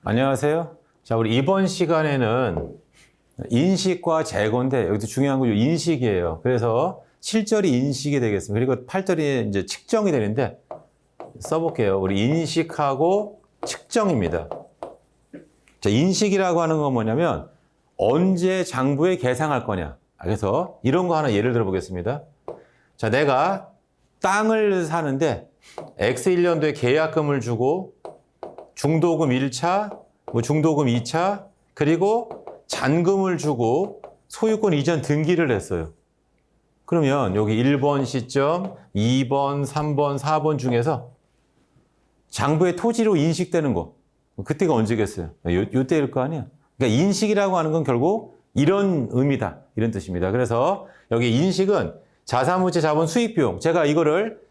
안녕하세요. 자, 우리 이번 시간에는 인식과 재고인데 여기도 중요한 건 인식이에요. 그래서 7절이 인식이 되겠습니다. 그리고 8절이 이제 측정이 되는데 써볼게요. 우리 인식하고 측정입니다. 자, 인식이라고 하는 건 뭐냐면 언제 장부에 계상할 거냐. 그래서 이런 거 하나 예를 들어 보겠습니다. 자, 내가 땅을 사는데 X1년도에 계약금을 주고 중도금 1차, 중도금 2차, 그리고 잔금을 주고 소유권 이전 등기를 했어요. 그러면 여기 1번 시점, 2번, 3번, 4번 중에서 장부의 토지로 인식되는 거. 그때가 언제겠어요? 요때일 거 아니야? 그러니까 인식이라고 하는 건 결국 이런 의미다. 이런 뜻입니다. 그래서 여기 인식은 자산무채 자본 수익 비용. 제가 이거를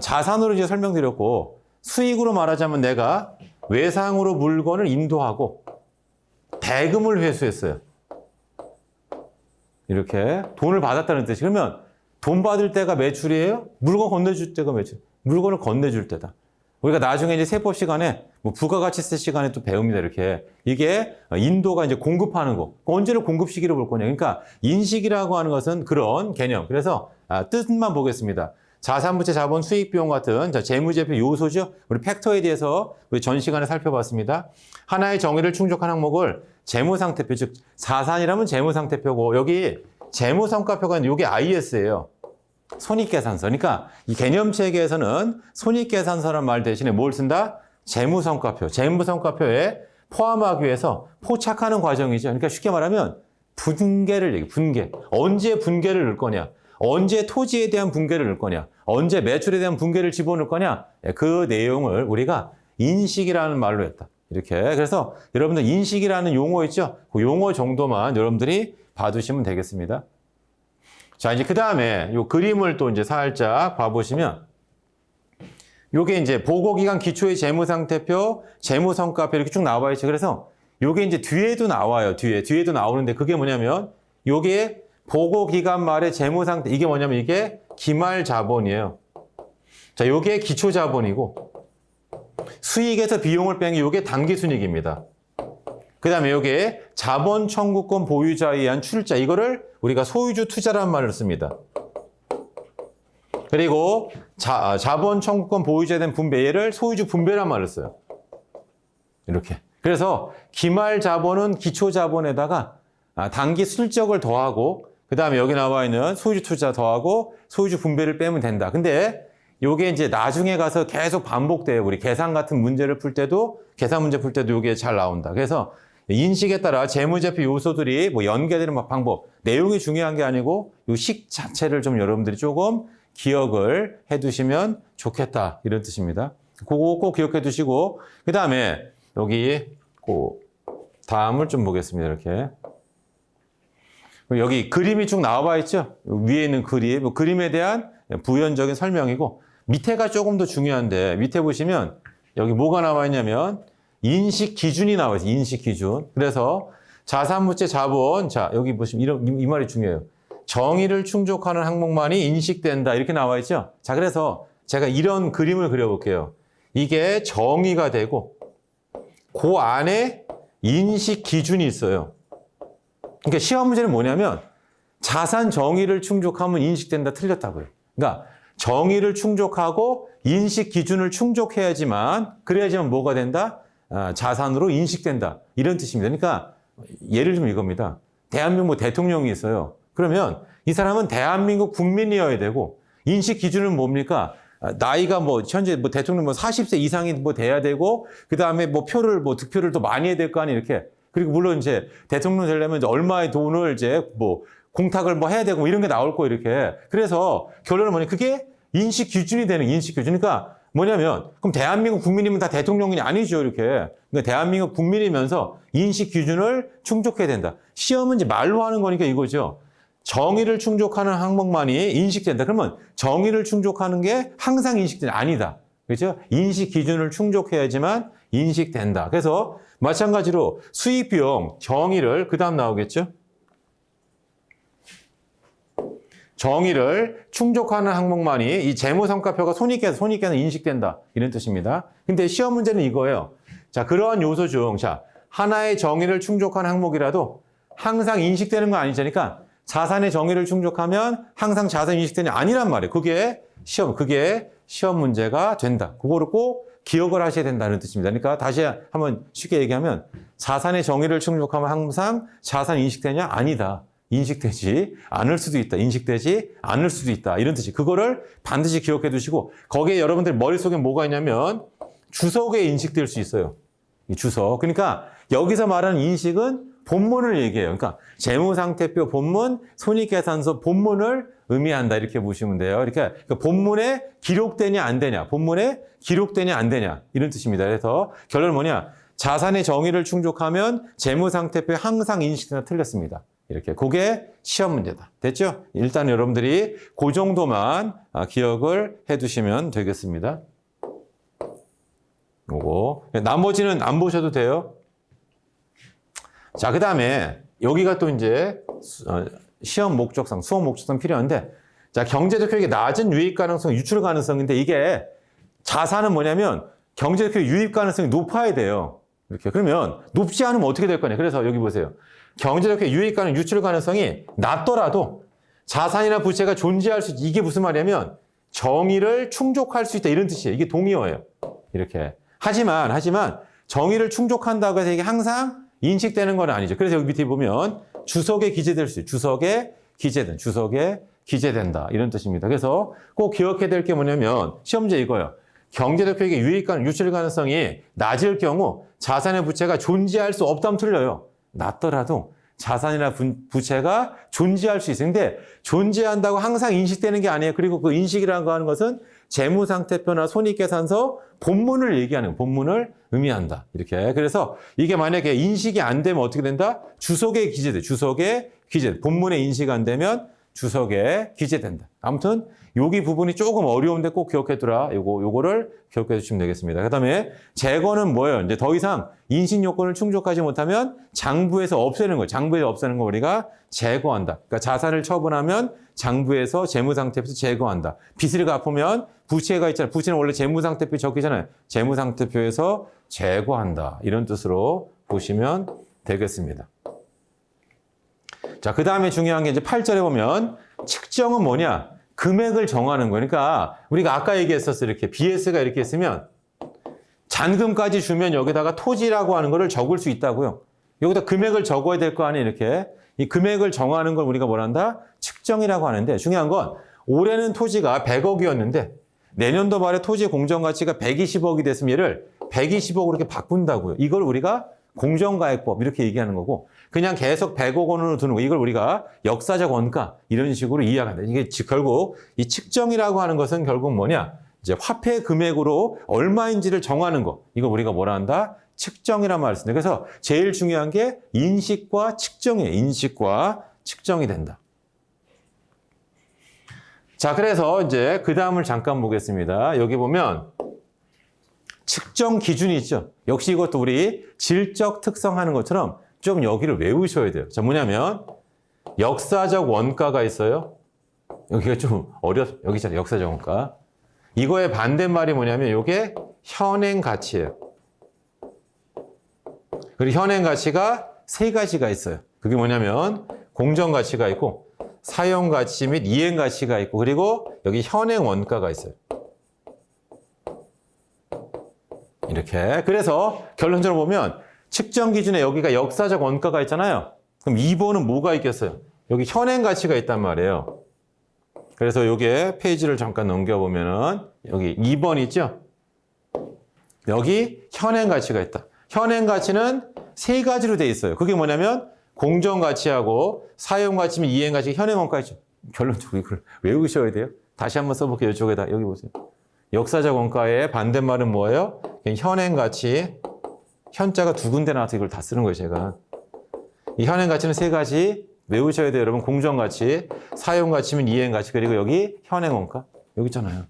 자산으로 이제 설명드렸고 수익으로 말하자면 내가 외상으로 물건을 인도하고 대금을 회수했어요. 이렇게 돈을 받았다는 뜻이. 그러면 돈 받을 때가 매출이에요? 물건 건네줄 때가 매출. 물건을 건네줄 때다. 우리가 나중에 이제 세법 시간에 부가가치세 시간에 또 배웁니다. 이렇게. 이게 인도가 이제 공급하는 거. 언제를 공급 시기로 볼 거냐. 그러니까 인식이라고 하는 것은 그런 개념. 그래서 뜻만 보겠습니다. 자산부채 자본 수익 비용 같은 재무제표 요소죠. 우리 팩터에 대해서 우리 전 시간에 살펴봤습니다. 하나의 정의를 충족한 항목을 재무상태표, 즉 자산이라면 재무상태표고 여기 재무성과표가 이게 IS예요. 손익계산서. 그러니까 이 개념체계에서는 손익계산서란 말 대신에 뭘 쓴다? 재무성과표. 재무성과표에 포함하기 위해서 포착하는 과정이죠. 그러니까 쉽게 말하면 분계를 얘기해. 분계. 언제 분계를 넣을 거냐? 언제 토지에 대한 분계를 넣을 거냐? 언제 매출에 대한 분계를 집어넣을 거냐? 그 내용을 우리가 인식이라는 말로 했다. 이렇게. 그래서 여러분들 인식이라는 용어 있죠? 그 용어 정도만 여러분들이 봐두시면 되겠습니다. 자, 이제 그 다음에 요 그림을 또 이제 살짝 봐보시면 요게 이제 보고기간 기초의 재무상태표, 재무성과표 이렇게 쭉 나와 있죠. 그래서 요게 이제 뒤에도 나와요. 뒤에도 나오는데 그게 뭐냐면 요게 보고기간 말의 재무상태, 이게 뭐냐면 이게 기말자본이에요. 자, 요게 기초자본이고 수익에서 비용을 뺀 게 요게 당기순이익입니다. 그 다음에 요게 자본 청구권 보유자에 의한 출자, 이거를 우리가 소유주 투자라는 말을 씁니다. 그리고 자본 청구권 보유자에 대한 분배, 얘를 소유주 분배라는 말을 써요. 이렇게. 그래서 기말 자본은 기초 자본에다가 당기 실적을 더하고 그 다음에 여기 나와 있는 소유주 투자 더하고 소유주 분배를 빼면 된다. 근데 요게 이제 나중에 가서 계속 반복돼요. 우리 계산 같은 문제를 풀 때도, 계산 문제 풀 때도 요게 잘 나온다. 그래서 인식에 따라 재무제표 요소들이 뭐 연계되는 방법, 내용이 중요한 게 아니고 요 식 자체를 좀 여러분들이 조금 기억을 해 두시면 좋겠다. 이런 뜻입니다. 그거 꼭 기억해 두시고, 그 다음에 여기 다음을 좀 보겠습니다. 이렇게. 여기 그림이 쭉 나와 있죠? 위에 있는 그림, 그림에 대한 부연적인 설명이고, 밑에가 조금 더 중요한데, 밑에 보시면 여기 뭐가 나와 있냐면, 인식 기준이 나와 있어요. 인식 기준. 그래서 자산무채 자본, 자, 여기 보시면 이 말이 중요해요. 정의를 충족하는 항목만이 인식된다. 이렇게 나와 있죠? 자, 그래서 제가 이런 그림을 그려볼게요. 이게 정의가 되고, 그 안에 인식 기준이 있어요. 그러니까 시험 문제는 뭐냐면 자산 정의를 충족하면 인식된다, 틀렸다고요. 그러니까 정의를 충족하고 인식 기준을 충족해야지만, 그래야지만 뭐가 된다? 자산으로 인식된다. 이런 뜻입니다. 그러니까 예를 들면 이겁니다. 대한민국 대통령이 있어요. 그러면 이 사람은 대한민국 국민이어야 되고, 인식 기준은 뭡니까? 나이가 현재 대통령 40세 이상이 돼야 되고, 그 다음에 표를, 득표를 더 많이 해야 될 거 아니에요, 이렇게. 그리고 물론 이제 대통령 되려면 이제 얼마의 돈을 이제 공탁을 해야 되고 이런 게 나올 거 이렇게. 그래서 결론은 뭐냐? 그게 인식 기준이 되는 인식 기준. 그러니까 뭐냐면 그럼 대한민국 국민이면 다 대통령이 아니죠, 이렇게. 그러니까 대한민국 국민이면서 인식 기준을 충족해야 된다. 시험은 이제 말로 하는 거니까 이거죠. 정의를 충족하는 항목만이 인식된다. 그러면 정의를 충족하는 게 항상 인식된다. 아니다. 그렇죠? 인식 기준을 충족해야지만 인식된다. 그래서 마찬가지로 수익 비용 정의를 그 다음 나오겠죠? 정의를 충족하는 항목만이 이 재무성과표가 손익계산 인식된다. 이런 뜻입니다. 근데 시험 문제는 이거예요. 자, 그러한 요소 중, 자, 하나의 정의를 충족한 항목이라도 항상 인식되는 건 아니니까 자산의 정의를 충족하면 항상 자산이 인식되는 게 아니란 말이에요. 그게 시험 문제가 된다. 그거를 꼭 기억을 하셔야 된다는 뜻입니다. 그러니까 다시 한번 쉽게 얘기하면 자산의 정의를 충족하면 항상 자산이 인식되냐? 아니다. 인식되지 않을 수도 있다. 인식되지 않을 수도 있다. 이런 뜻이. 그거를 반드시 기억해 두시고 거기에 여러분들 머릿속에 뭐가 있냐면 주석에 인식될 수 있어요. 이 주석. 그러니까 여기서 말하는 인식은 본문을 얘기해요. 그러니까 재무상태표 본문, 손익계산서 본문을 의미한다. 이렇게 보시면 돼요. 이렇게 본문에 기록되냐 안 되냐. 본문에 기록되냐 안 되냐. 이런 뜻입니다. 그래서 결론은 뭐냐. 자산의 정의를 충족하면 재무상태표에 항상 인식되나 틀렸습니다. 이렇게. 그게 시험 문제다. 됐죠? 일단 여러분들이 그 정도만 기억을 해 두시면 되겠습니다. 요거. 나머지는 안 보셔도 돼요. 자, 그 다음에 여기가 또 이제 시험 목적상, 수험 목적상 필요한데, 자, 경제적 효익의 낮은 유입 가능성, 유출 가능성인데 이게 자산은 뭐냐면 경제적 효익 유입 가능성이 높아야 돼요. 이렇게. 그러면 높지 않으면 어떻게 될 거냐. 그래서 여기 보세요. 경제적 효익 유입 가능, 유출 가능성이 낮더라도 자산이나 부채가 존재할 수 있다. 이게 무슨 말이냐면 정의를 충족할 수 있다. 이런 뜻이에요. 이게 동의어예요. 이렇게. 하지만 정의를 충족한다고 해서 이게 항상 인식되는 건 아니죠. 그래서 여기 밑에 보면 주석에 기재될 수 있어요. 주석에 기재된다. 이런 뜻입니다. 그래서 꼭 기억해야 될 게 뭐냐면 시험 문제 이거예요. 경제적 효익의 유입 가능, 유출 가능성이 낮을 경우 자산의 부채가 존재할 수 없다면 틀려요. 낮더라도 자산이나 부채가 존재할 수 있어요. 근데 존재한다고 항상 인식되는 게 아니에요. 그리고 그 인식이라고 하는 것은 재무상태표나 손익계산서 본문을 얘기하는, 본문을 의미한다. 이렇게. 그래서 이게 만약에 인식이 안 되면 어떻게 된다? 주석에 기재돼. 본문에 인식 안 되면 주석에 기재된다. 아무튼 여기 부분이 조금 어려운데 꼭 기억해두라. 요거를 기억해 주시면 되겠습니다. 그 다음에 재건은 뭐예요? 이제 더 이상 인식 요건을 충족하지 못하면 장부에서 없애는 거예요. 장부에서 없애는 거 우리가 제거한다. 그러니까 자산을 처분하면 장부에서 재무상태표에서 제거한다. 빚을 갚으면 부채가 있잖아요. 부채는 원래 재무상태표에 적히잖아요. 재무상태표에서 제거한다. 이런 뜻으로 보시면 되겠습니다. 자, 그 다음에 중요한 게 이제 8절에 보면 측정은 뭐냐? 금액을 정하는 거예요. 그러니까 우리가 아까 얘기했었어요. 이렇게 BS가 이렇게 있으면 잔금까지 주면 여기다가 토지라고 하는 거를 적을 수 있다고요. 여기다 금액을 적어야 될 거 아니에요. 이렇게. 이 금액을 정하는 걸 우리가 뭐라 한다? 측정이라고 하는데 중요한 건 올해는 토지가 100억이었는데 내년도 말에 토지의 공정가치가 120억이 됐으면 얘를 120억으로 이렇게 바꾼다고요. 이걸 우리가 공정가액법 이렇게 얘기하는 거고 그냥 계속 100억 원으로 두는 거 이걸 우리가 역사적 원가 이런 식으로 이해한다. 이게 결국 이 측정이라고 하는 것은 결국 뭐냐? 이제 화폐 금액으로 얼마인지를 정하는 거. 이걸 우리가 뭐라 한다? 측정이란 말을 쓰는데 그래서 제일 중요한 게 인식과 측정이에요. 인식과 측정이 된다. 자, 그래서 이제 그 다음을 잠깐 보겠습니다. 여기 보면 측정 기준이 있죠. 역시 이것도 우리 질적 특성하는 것처럼 좀 여기를 외우셔야 돼요. 자, 뭐냐면 역사적 원가가 있어요. 여기가 좀 여기 있잖아요. 역사적 원가. 이거의 반대말이 뭐냐면 이게 현행 가치예요. 그리고 현행 가치가 세 가지가 있어요. 그게 뭐냐면 공정 가치가 있고 사용 가치 및 이행 가치가 있고 그리고 여기 현행 원가가 있어요. 이렇게. 그래서 결론적으로 보면 측정 기준에 여기가 역사적 원가가 있잖아요. 그럼 2번은 뭐가 있겠어요? 여기 현행 가치가 있단 말이에요. 그래서 여기에 페이지를 잠깐 넘겨보면은 여기 2번 있죠? 여기 현행 가치가 있다. 현행 가치는 세 가지로 돼 있어요. 그게 뭐냐면 공정 가치하고 사용 가치 및 이행 가치, 현행 원가 있죠. 결론적으로 이걸 외우셔야 돼요. 다시 한번 써볼게요. 이쪽에다. 여기 보세요. 역사적 원가의 반대말은 뭐예요? 현행 가치. 현자가 두 군데 나와서 이걸 다 쓰는 거예요, 제가. 이 현행 가치는 세 가지 외우셔야 돼요, 여러분. 공정 가치, 사용 가치 및 이행 가치, 그리고 여기 현행 원가. 여기 있잖아요.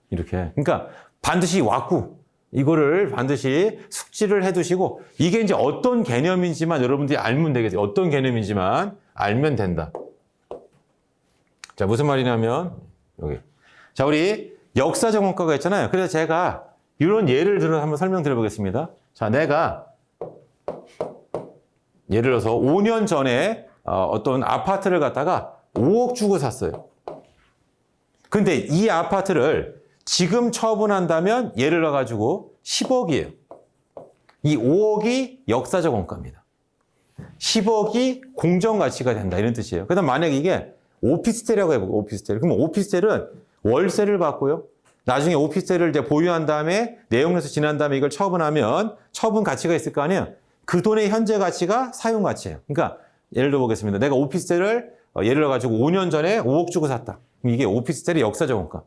이렇게. 그러니까 반드시 왔고, 이거를 반드시 숙지를 해 두시고, 이게 이제 어떤 개념인지만 여러분들이 알면 되겠어요. 어떤 개념인지만 알면 된다. 자, 무슨 말이냐면, 여기. 자, 우리 역사적 원가가 있잖아요. 그래서 제가 이런 예를 들어 한번 설명드려 보겠습니다. 자, 내가 예를 들어서 5년 전에 어떤 아파트를 갖다가 5억 주고 샀어요. 근데 이 아파트를 지금 처분한다면 예를 들어가지고 10억이에요. 이 5억이 역사적 원가입니다. 10억이 공정가치가 된다 이런 뜻이에요. 그다음 만약에 이게 오피스텔이라고 해보고 오피스텔. 그럼 오피스텔은 월세를 받고요. 나중에 오피스텔을 이제 보유한 다음에 내용에서 지난 다음에 이걸 처분하면 처분 가치가 있을 거 아니에요. 그 돈의 현재 가치가 사용 가치예요. 그러니까 예를 들어 보겠습니다. 내가 오피스텔을 예를 들어 가지고 5년 전에 5억 주고 샀다. 그럼 이게 오피스텔의 역사적 원가.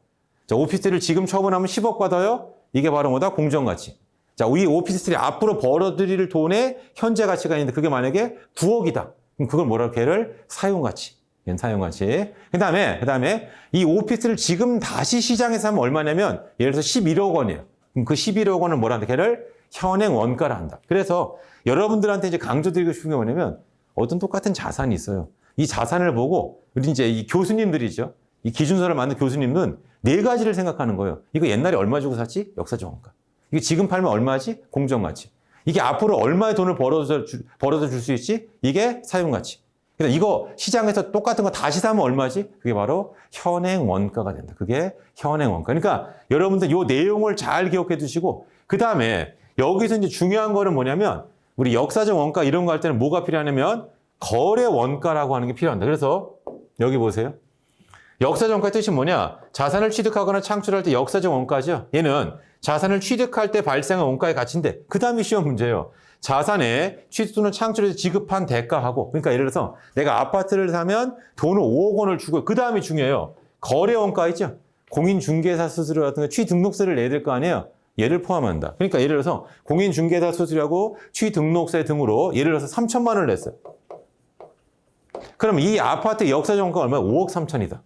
자, 오피스텔을 지금 처분하면 10억 받아요. 이게 바로 뭐다? 공정가치. 자, 이 오피스텔이 앞으로 벌어들일 돈의 현재 가치가 있는데 그게 만약에 9억이다. 그럼 그걸 뭐라고 걔를 사용가치. 얘는 사용가치. 그다음에 이 오피스텔을 지금 다시 시장에서 하면 얼마냐면 예를 들어서 11억 원이에요. 그럼 그 11억 원을 뭐라 한다? 걔를 현행 원가를 한다. 그래서 여러분들한테 이제 강조드리고 싶은 게 뭐냐면 어떤 똑같은 자산이 있어요. 이 자산을 보고 우리 이제 이 교수님들이죠. 이 기준서를 만든 교수님은 네 가지를 생각하는 거예요. 이거 옛날에 얼마 주고 샀지? 역사적 원가. 이게 지금 팔면 얼마지? 공정가치. 이게 앞으로 얼마의 돈을 벌어서 줄 수 있지? 이게 사용가치. 그래서 이거 시장에서 똑같은 거 다시 사면 얼마지? 그게 바로 현행 원가가 된다. 그게 현행 원가. 그러니까 여러분들 이 내용을 잘 기억해 두시고 그 다음에 여기서 이제 중요한 거는 뭐냐면 우리 역사적 원가 이런 거 할 때는 뭐가 필요하냐면 거래 원가라고 하는 게 필요합니다. 그래서 여기 보세요. 역사적 원가의 뜻이 뭐냐? 자산을 취득하거나 창출할 때 역사적 원가죠. 얘는 자산을 취득할 때 발생한 원가의 가치인데 그 다음이 시험 문제예요. 자산의 취득 또는 창출에서 지급한 대가하고 그러니까 예를 들어서 내가 아파트를 사면 돈을 5억 원을 주고 그 다음이 중요해요. 거래 원가 있죠. 공인중개사 수수료 같은 거 취등록세를 내야 될 거 아니에요. 얘를 포함한다. 그러니까 예를 들어서 공인중개사 수수료하고 취등록세 등으로 예를 들어서 3천만 원을 냈어요. 그럼 이 아파트 역사적 원가가 얼마야? 5억 3천이다.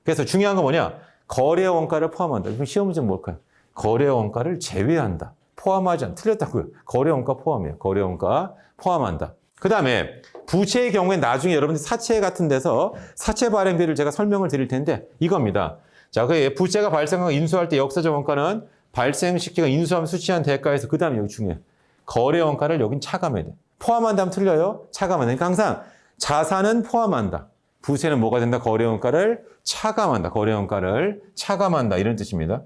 그래서 중요한 건 뭐냐? 거래 원가를 포함한다. 그럼 시험 문제는 뭘까요? 거래 원가를 제외한다. 포함하지 않다. 틀렸다고요. 거래 원가 포함이에요. 거래 원가 포함한다. 그 다음에 부채의 경우에 나중에 여러분들 사채 같은 데서 사채 발행비를 제가 설명을 드릴 텐데 이겁니다. 자, 그 부채가 발생하고 인수할 때 역사적 원가는 발생시키고 인수하면 수취한 대가에서 그 다음에 여기 중요해요. 거래 원가를 여긴 차감해야 돼. 포함한다면 틀려요. 차감한다. 그러니까 항상 자산은 포함한다. 부채는 뭐가 된다? 거래 원가를 차감한다. 거래 원가를 차감한다. 이런 뜻입니다.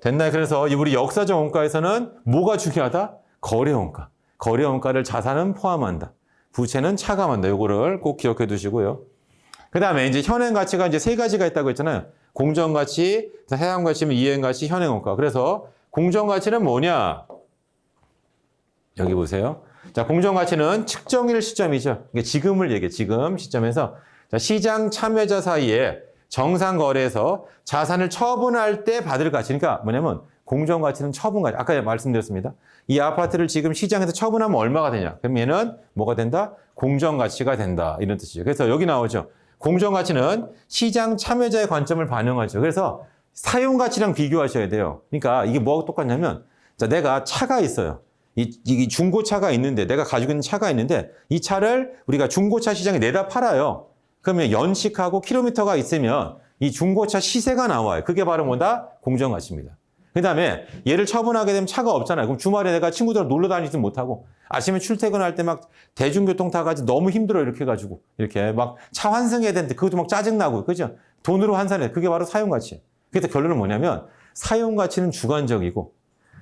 됐나요? 그래서 우리 역사적 원가에서는 뭐가 중요하다? 거래 원가. 거래 원가를 자산은 포함한다. 부채는 차감한다. 요거를 꼭 기억해 두시고요. 그 다음에 이제 현행 가치가 이제 세 가지가 있다고 했잖아요. 공정가치, 해양가치면 이행가치, 현행원가. 그래서 공정가치는 뭐냐? 여기 보세요. 자, 공정가치는 측정일 시점이죠. 이게 지금을 얘기해. 지금 시점에서 자, 시장 참여자 사이에 정상 거래에서 자산을 처분할 때 받을 가치. 그러니까 뭐냐면 공정가치는 처분가치. 아까 말씀드렸습니다. 이 아파트를 지금 시장에서 처분하면 얼마가 되냐? 그럼 얘는 뭐가 된다? 공정가치가 된다. 이런 뜻이죠. 그래서 여기 나오죠. 공정가치는 시장 참여자의 관점을 반영하죠. 그래서 사용가치랑 비교하셔야 돼요. 그러니까 이게 뭐하고 똑같냐면 자, 내가 차가 있어요. 이 중고차가 있는데 내가 가지고 있는 차가 있는데 이 차를 우리가 중고차 시장에 내다 팔아요. 그러면 연식하고 킬로미터가 있으면 이 중고차 시세가 나와요. 그게 바로 뭐다? 공정가치입니다. 그 다음에 얘를 처분하게 되면 차가 없잖아요. 그럼 주말에 내가 친구들하고 놀러 다니지 못하고 아침에 출퇴근할 때 막 대중교통 타가지고 너무 힘들어 이렇게 해가지고 이렇게 막 차 환승해야 되는데 그것도 막 짜증나고 그죠? 돈으로 환산해. 그게 바로 사용가치예요. 그래서 결론은 뭐냐면 사용가치는 주관적이고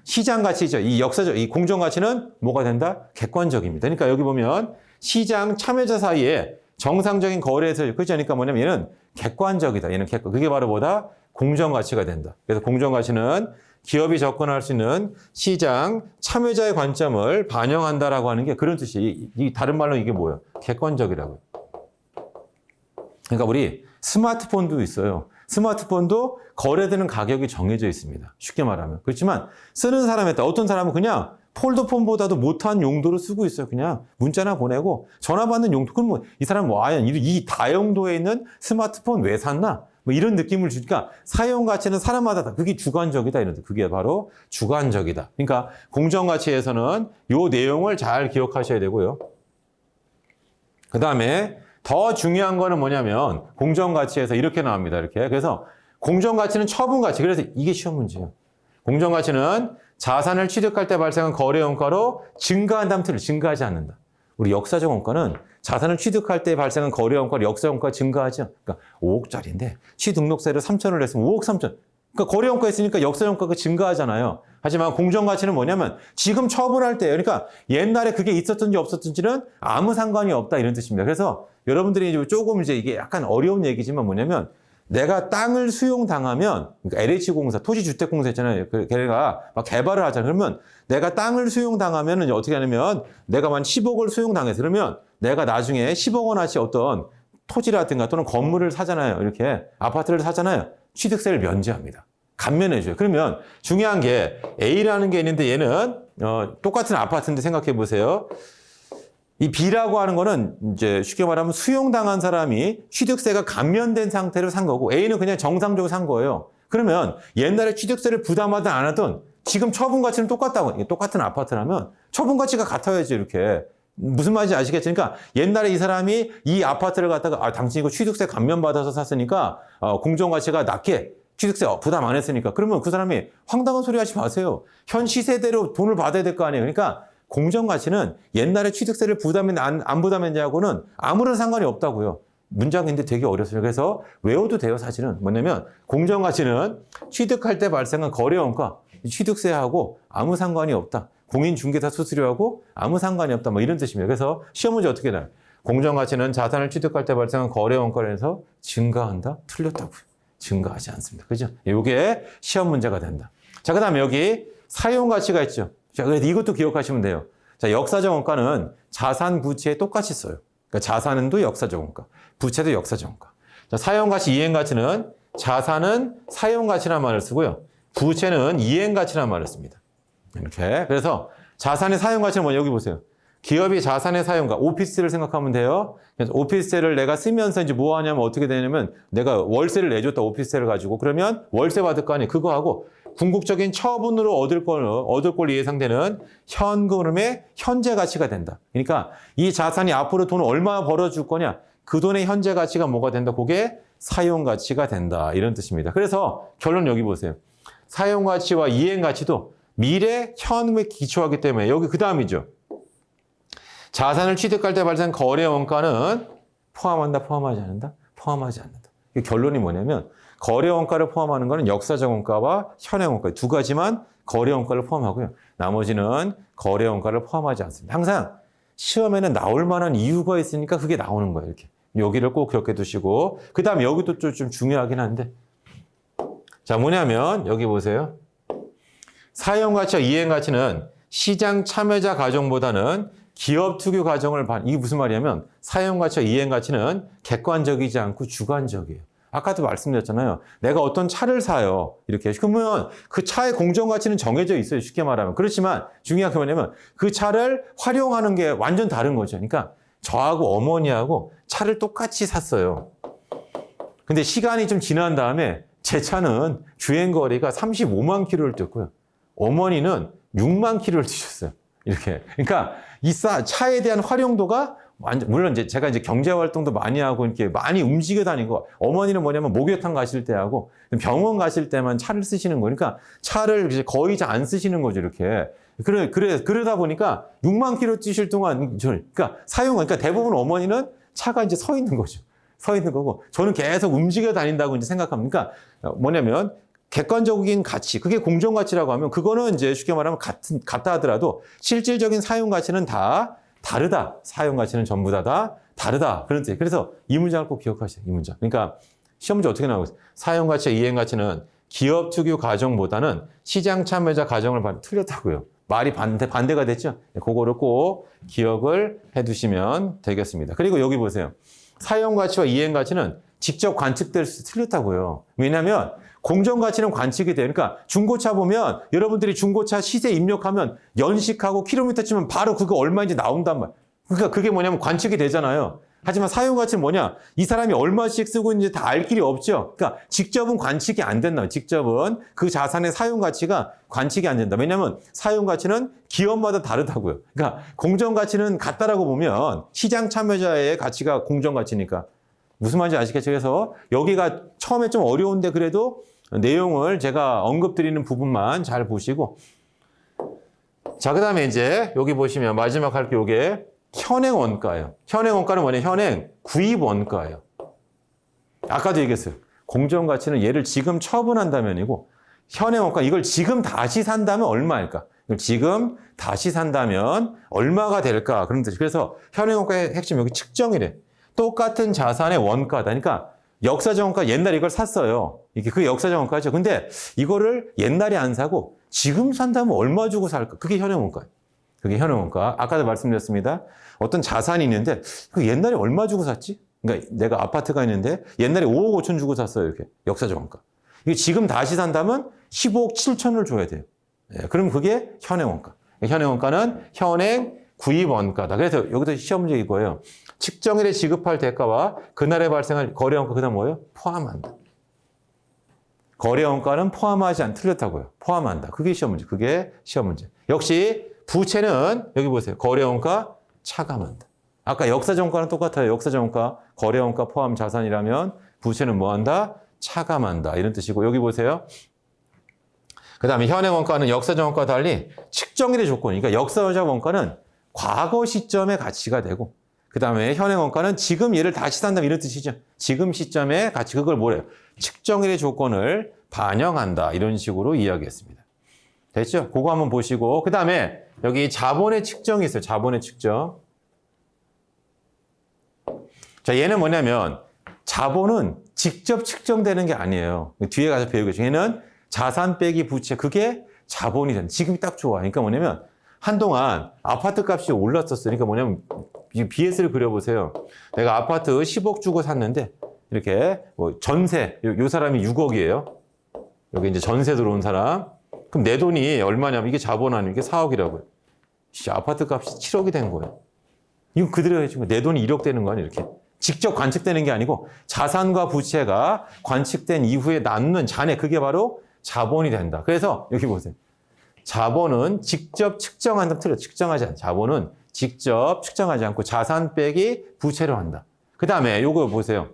시장가치죠. 이 역사적, 이 공정가치는 뭐가 된다? 객관적입니다. 그러니까 여기 보면 시장 참여자 사이에 정상적인 거래에서 그렇지 않으니까 뭐냐면 얘는 객관적이다. 얘는 객관. 그게 바로 뭐다? 공정가치가 된다. 그래서 공정가치는 기업이 접근할 수 있는 시장 참여자의 관점을 반영한다라고 하는 게 그런 뜻이에요. 이 다른 말로 이게 뭐예요? 객관적이라고요. 그러니까 우리 스마트폰도 있어요. 스마트폰도 거래되는 가격이 정해져 있습니다. 쉽게 말하면. 그렇지만 쓰는 사람에 따라 어떤 사람은 그냥 폴더폰보다도 못한 용도로 쓰고 있어요. 그냥 문자나 보내고 전화 받는 용도. 그럼 뭐 이 사람 뭐 아예 이 다용도에 있는 스마트폰 왜 샀나? 뭐 이런 느낌을 주니까 사용 가치는 사람마다 다 그게 주관적이다 이런 그게 바로 주관적이다. 그러니까 공정가치에서는 요 내용을 잘 기억하셔야 되고요. 그다음에 더 중요한 거는 뭐냐면 공정가치에서 이렇게 나옵니다. 이렇게. 그래서 공정가치는 처분가치. 그래서 이게 시험 문제예요. 공정가치는 자산을 취득할 때 발생한 거래 원가로 증가한다면 틀려. 증가하지 않는다. 우리 역사적 원가는 자산을 취득할 때 발생한 거래 원가로 역사 원가가 증가하죠. 그러니까 5억짜리인데 취등록세를 3천을 냈으면 5억 3천. 그러니까 거래 원가 있으니까 역사 원가가 증가하잖아요. 하지만 공정 가치는 뭐냐면 지금 처분할 때예요. 그러니까 옛날에 그게 있었든지 없었든지는 아무 상관이 없다 이런 뜻입니다. 그래서 여러분들이 이제 조금 이제 이게 약간 어려운 얘기지만 뭐냐면 내가 땅을 수용당하면, 그러니까 LH공사, 토지주택공사 있잖아요. 걔가 막 개발을 하잖아요. 그러면 내가 땅을 수용당하면 이제 어떻게 하냐면 내가 만 10억을 수용당해서 그러면 내가 나중에 10억 원어치 어떤 토지라든가 또는 건물을 사잖아요. 이렇게 아파트를 사잖아요. 취득세를 면제합니다. 감면해줘요. 그러면 중요한 게 A라는 게 있는데 얘는 똑같은 아파트인데 생각해 보세요. 이 B라고 하는 거는 이제 쉽게 말하면 수용당한 사람이 취득세가 감면된 상태로 산 거고 A는 그냥 정상적으로 산 거예요. 그러면 옛날에 취득세를 부담하든 안 하든 지금 처분 가치는 똑같다고. 똑같은 아파트라면 처분 가치가 같아야지 이렇게. 무슨 말인지 아시겠죠? 그러니까 옛날에 이 사람이 이 아파트를 갖다가 당신 이거 취득세 감면받아서 샀으니까 공정가치가 낮게 취득세 부담 안 했으니까 그러면 그 사람이 황당한 소리 하지 마세요. 현 시세대로 돈을 받아야 될 거 아니에요. 그러니까 공정가치는 옛날에 취득세를 부담했냐 안 부담했냐고는 아무런 상관이 없다고요. 문장인데 되게 어렵어요. 그래서 외워도 돼요. 사실은 뭐냐면 공정가치는 취득할 때 발생한 거래원가 취득세하고 아무 상관이 없다. 공인중개사 수수료하고 아무 상관이 없다. 뭐 이런 뜻입니다. 그래서 시험 문제 어떻게 나요? 공정가치는 자산을 취득할 때 발생한 거래원가에서 증가한다? 틀렸다고요. 증가하지 않습니다. 그죠? 이게 시험 문제가 된다. 자, 그 다음에 여기 사용가치가 있죠. 자, 그래서 이것도 기억하시면 돼요. 자, 역사적 원가는 자산, 부채에 똑같이 써요. 그러니까 자산도 역사적 원가, 부채도 역사적 원가. 자, 사용가치, 이행가치는 자산은 사용가치란 말을 쓰고요. 부채는 이행가치란 말을 씁니다. 이렇게. 그래서 자산의 사용가치는 뭐냐? 여기 보세요. 기업이 자산의 사용가, 오피스를 생각하면 돼요. 그래서 오피스를 내가 쓰면서 이제 뭐 하냐면 어떻게 되냐면 내가 월세를 내줬다, 오피스를 가지고. 그러면 월세 받을 거 아니에요. 그거 하고 궁극적인 처분으로 얻을 걸로 예상되는 현금의 현재 가치가 된다. 그러니까 이 자산이 앞으로 돈을 얼마 벌어줄 거냐? 그 돈의 현재 가치가 뭐가 된다? 그게 사용 가치가 된다. 이런 뜻입니다. 그래서 결론 여기 보세요. 사용 가치와 이행 가치도 미래 현금에 기초하기 때문에 여기 그 다음이죠. 자산을 취득할 때 발생한 거래 원가는 포함한다, 포함하지 않는다? 포함하지 않는다. 결론이 뭐냐면 거래 원가를 포함하는 것은 역사적 원가와 현행 원가 두 가지만 거래 원가를 포함하고요. 나머지는 거래 원가를 포함하지 않습니다. 항상 시험에는 나올 만한 이유가 있으니까 그게 나오는 거예요. 이렇게. 여기를 꼭 기억해 두시고 그 다음에 여기도 좀 중요하긴 한데 자 뭐냐면 여기 보세요. 사용가치와 이행가치는 시장 참여자 가정보다는 기업 특유 가정을 이게 무슨 말이냐면 사용가치와 이행가치는 객관적이지 않고 주관적이에요. 아까도 말씀드렸잖아요. 내가 어떤 차를 사요. 이렇게. 그러면 그 차의 공정가치는 정해져 있어요. 쉽게 말하면. 그렇지만 중요한 게 뭐냐면 그 차를 활용하는 게 완전 다른 거죠. 그러니까 저하고 어머니하고 차를 똑같이 샀어요. 근데 시간이 좀 지난 다음에 제 차는 주행거리가 35만 킬로를 뛰었고요. 어머니는 6만 킬로를 뛰셨어요. 이렇게. 그러니까 이 차에 대한 활용도가 물론 이제 제가 이제 경제 활동도 많이 하고 이렇게 많이 움직여 다니고 어머니는 뭐냐면 목욕탕 가실 때 하고 병원 가실 때만 차를 쓰시는 거니까 차를 이제 거의 잘 안 쓰시는 거죠, 이렇게. 그러다 보니까 6만 킬로 뛰실 동안 그러니까 그러니까 대부분 어머니는 차가 이제 서 있는 거죠. 서 있는 거고 저는 계속 움직여 다닌다고 이제 생각합니까? 뭐냐면 객관적인 가치, 그게 공정가치라고 하면 그거는 이제 쉽게 말하면 같다 하더라도 실질적인 사용 가치는 다 다르다. 사용 가치는 전부 다 다르다. 그런 뜻이에요. 그래서 이 문장을 꼭 기억하세요. 이 문장. 그러니까 시험 문제 어떻게 나오고 있어요? 사용 가치와 이행 가치는 기업 특유 가정보다는 시장 참여자 가정을 틀렸다고요. 말이 반대가 됐죠? 그거를 꼭 기억을 해 두시면 되겠습니다. 그리고 여기 보세요. 사용 가치와 이행 가치는 직접 관측될 수 틀렸다고요. 왜냐하면 공정가치는 관측이 돼요. 그러니까 중고차 보면 여러분들이 중고차 시세 입력하면 연식하고 킬로미터 치면 바로 그거 얼마인지 나온단 말이에요. 그러니까 그게 뭐냐면 관측이 되잖아요. 하지만 사용가치는 뭐냐? 이 사람이 얼마씩 쓰고 있는지 다 알 길이 없죠. 그러니까 직접은 관측이 안 된다. 직접은 그 자산의 사용가치가 관측이 안 된다. 왜냐하면 사용가치는 기업마다 다르다고요. 그러니까 공정가치는 같다라고 보면 시장 참여자의 가치가 공정가치니까. 무슨 말인지 아시겠죠? 그래서 여기가 처음에 좀 어려운데 그래도 내용을 제가 언급드리는 부분만 잘 보시고 자, 그 다음에 이제 여기 보시면 마지막 할 게 요게 현행 원가예요. 현행 원가는 뭐냐? 현행 구입 원가예요. 아까도 얘기했어요. 공정 가치는 얘를 지금 처분한다면이고 현행 원가 이걸 지금 다시 산다면 얼마일까? 이걸 지금 다시 산다면 얼마가 될까? 그런 뜻이. 그래서 현행 원가의 핵심 여기 측정이래. 똑같은 자산의 원가다. 그러니까 역사적 원가 옛날에 이걸 샀어요. 이게 그 역사적 원가죠. 근데 이거를 옛날에 안 사고 지금 산다면 얼마 주고 살까? 그게 현행 원가예요. 그게 현행 원가. 아까도 말씀드렸습니다. 어떤 자산이 있는데 그 옛날에 얼마 주고 샀지? 그러니까 내가 아파트가 있는데 옛날에 5억 5천 주고 샀어요. 이렇게 역사적 원가. 이게 지금 다시 산다면 15억 7천을 줘야 돼요. 예, 그럼 그게 현행 원가. 현행 원가는 현행 구입 원가다. 그래서 여기서 시험 문제 이거예요. 측정일에 지급할 대가와 그날에 발생할 거래 원가 그다음 뭐예요? 포함한다. 거래 원가는 포함하지 않 틀렸다고요. 포함한다. 그게 시험 문제. 그게 시험 문제. 역시 부채는 여기 보세요. 거래 원가 차감한다. 아까 역사적 원가는 똑같아요. 역사적 원가, 거래 원가 포함 자산이라면 부채는 뭐 한다? 차감한다. 이런 뜻이고 여기 보세요. 그 다음에 현행 원가는 역사적 원가와 달리 측정일의 조건이 그러니까 역사적 원가는 과거 시점의 가치가 되고 그 다음에 현행 원가는 지금 얘를 다시 산다면 이런 뜻이죠. 지금 시점의 가치 그걸 뭐래요? 측정일의 조건을 반영한다. 이런 식으로 이야기했습니다. 됐죠? 그거 한번 보시고 그 다음에 여기 자본의 측정이 있어요. 자본의 측정. 자, 얘는 뭐냐면 자본은 직접 측정되는 게 아니에요. 뒤에 가서 배우겠죠. 얘는 자산 빼기 부채 그게 자본이 된다. 지금이 딱 좋아. 그러니까 뭐냐면 한동안 아파트 값이 올랐었어요. 그러니까 뭐냐면 BS를 그려보세요. 내가 아파트 10억 주고 샀는데 이렇게 뭐 전세 요 사람이 6억이에요. 여기 이제 전세 들어온 사람. 그럼 내 돈이 얼마냐면 이게 자본 아니면 이게 4억이라고요. 아파트 값이 7억이 된 거예요. 이거 그대로 해주면 내 돈이 1억 되는 거 아니에요. 이렇게. 직접 관측되는 게 아니고 자산과 부채가 관측된 이후에 남는 잔해 그게 바로 자본이 된다. 그래서 여기 보세요. 자본은 직접 측정한다. 틀려. 측정하지 않아. 자본은 직접 측정하지 않고 자산 빼기 부채로 한다. 그 다음에 요거 보세요.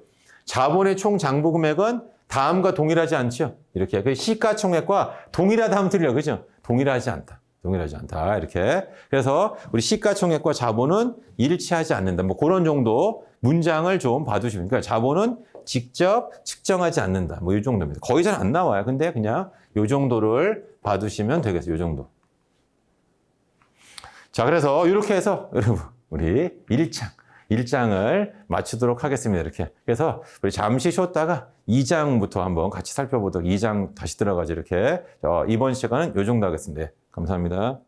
자본의 총 장부 금액은 다음과 동일하지 않죠. 이렇게. 그 시가총액과 동일하다 하면 틀려. 그죠? 동일하지 않다. 동일하지 않다. 이렇게. 그래서 우리 시가총액과 자본은 일치하지 않는다. 뭐 그런 정도 문장을 좀 봐두시면. 그러니까 자본은 직접 측정하지 않는다. 뭐 이 정도입니다. 거의 잘 안 나와요. 근데 그냥 요 정도를 봐두시면 되겠어요. 요 정도. 자, 그래서 이렇게 해서 여러분 우리 1장을 마치도록 하겠습니다. 이렇게. 그래서 우리 잠시 쉬었다가 2장부터 한번 같이 살펴보도록 2장 다시 들어가죠. 이렇게. 이번 시간은 요 정도 하겠습니다. 감사합니다.